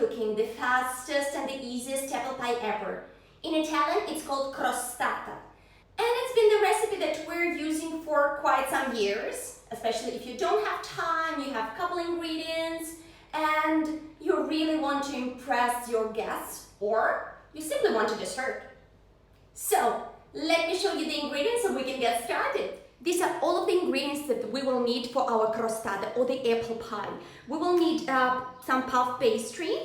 cooking the fastest and the easiest apple pie ever. In Italian, it's called crostata. And it's been the recipe that we're using for quite some years, especially if you don't have time, you have a couple ingredients, and you really want to impress your guests, or you simply want a dessert. So, let me show you the ingredients so we can get started. These are all of the ingredients that we will need for our crostata or the apple pie. We will need some puff pastry,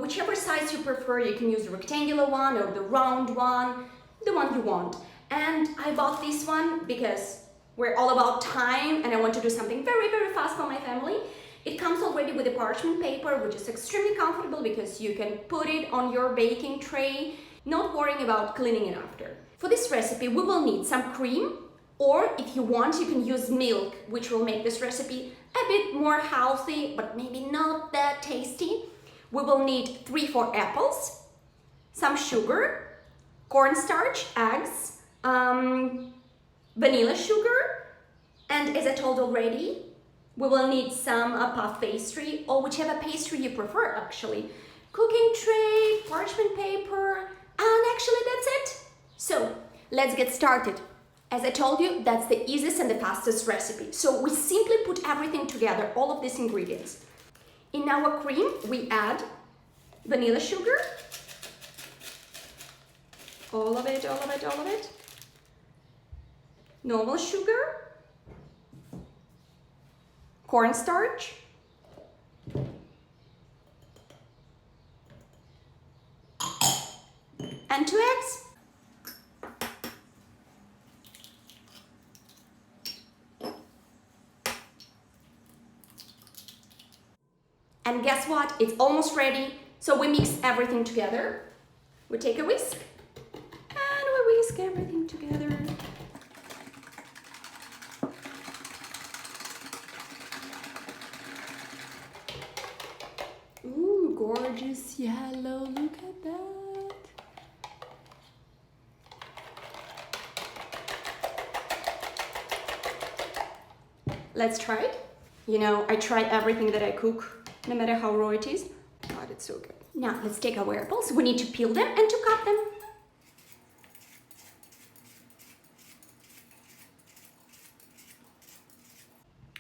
whichever size you prefer. You can use the rectangular one or the round one, the one you want. And I bought this one because we're all about time and I want to do something very, very fast for my family. It comes already with a parchment paper, which is extremely comfortable because you can put it on your baking tray, not worrying about cleaning it after. For this recipe, we will need some cream, or if you want, you can use milk, which will make this recipe a bit more healthy, but maybe not that tasty. We will need 3-4 apples, some sugar, cornstarch, eggs, vanilla sugar, and as I told already, we will need some puff pastry or whichever pastry you prefer actually. Cooking tray, parchment paper, and actually that's it. So let's get started. As I told you, that's the easiest and the fastest recipe. So we simply put everything together, all of these ingredients. In our cream, we add vanilla sugar, all of it, normal sugar, cornstarch, and 2 eggs. And guess what? It's almost ready. So we mix everything together. We take a whisk and we whisk everything together. Ooh, gorgeous yellow, look at that. Let's try it. You know, I try everything that I cook, no matter how raw it is. God, it's so good. Now, let's take our apples. We need to peel them and to cut them.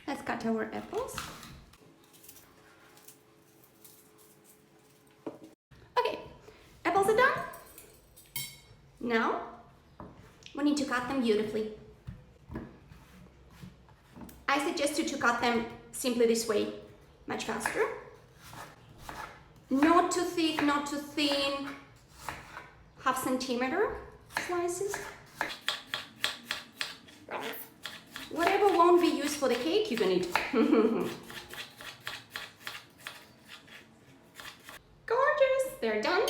Let's cut our apples. Okay, apples are done. Now, we need to cut them beautifully. I suggest you to cut them simply this way, much faster. Not too thick, not too thin. 1/2 centimeter slices. Whatever won't be used for the cake, you can eat. Gorgeous, they're done.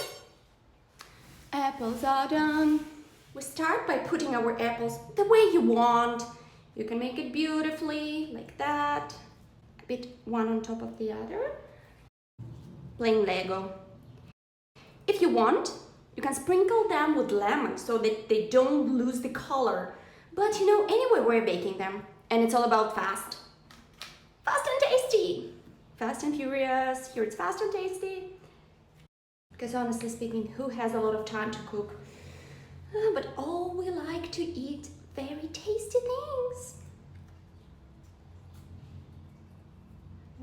Apples are done. We start by putting our apples the way you want. You can make it beautifully, like that. A bit one on top of the other. Playing Lego. If you want, you can sprinkle them with lemon so that they don't lose the color. But you know, anyway, we're baking them. And it's all about fast. Fast and tasty. Fast and furious. Here it's fast and tasty. Because honestly speaking, who has a lot of time to cook? But all we like to eat very tasty things.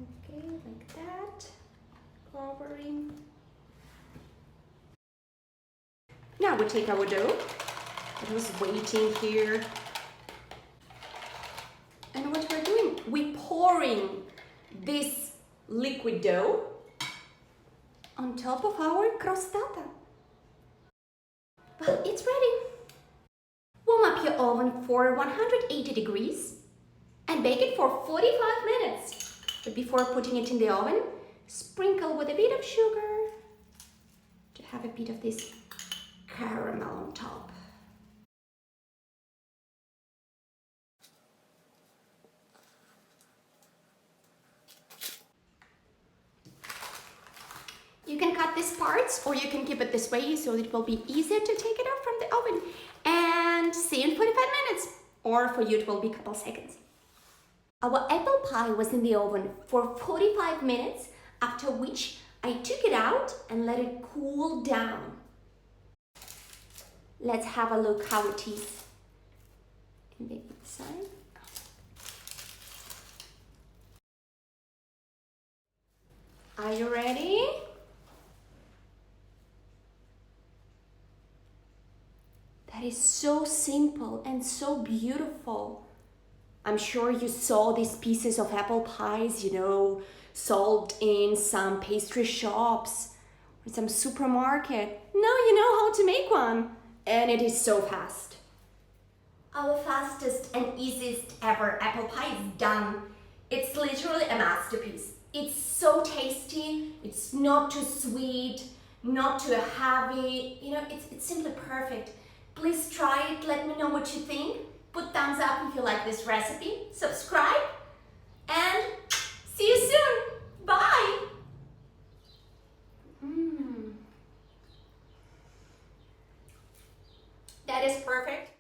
Okay, like that. Covering. Now we take our dough. It was waiting here. And what we're doing, we're pouring this liquid dough on top of our crostata. Well, it's ready. Warm up your oven for 180 degrees and bake it for 45 minutes. But before putting it in the oven, sprinkle with a bit of sugar to have a bit of this caramel on top. You can cut these parts or you can keep it this way so it will be easier to take it out from the oven. And see you in 45 minutes, or for you it will be a couple seconds. Our apple pie was in the oven for 45 minutes, after which I took it out and let it cool down. Let's have a look how it is in the inside. Are you ready? That is so simple and so beautiful. I'm sure you saw these pieces of apple pies, sold in some pastry shops or some supermarket. Now you know how to make one, and it is so fast. Our fastest and easiest ever apple pie is done. It's literally a masterpiece. It's so tasty, it's not too sweet, not too heavy, it's simply perfect. Please try it, let me know what you think. Put thumbs up if you like this recipe, subscribe, and see you soon. Bye! That is perfect.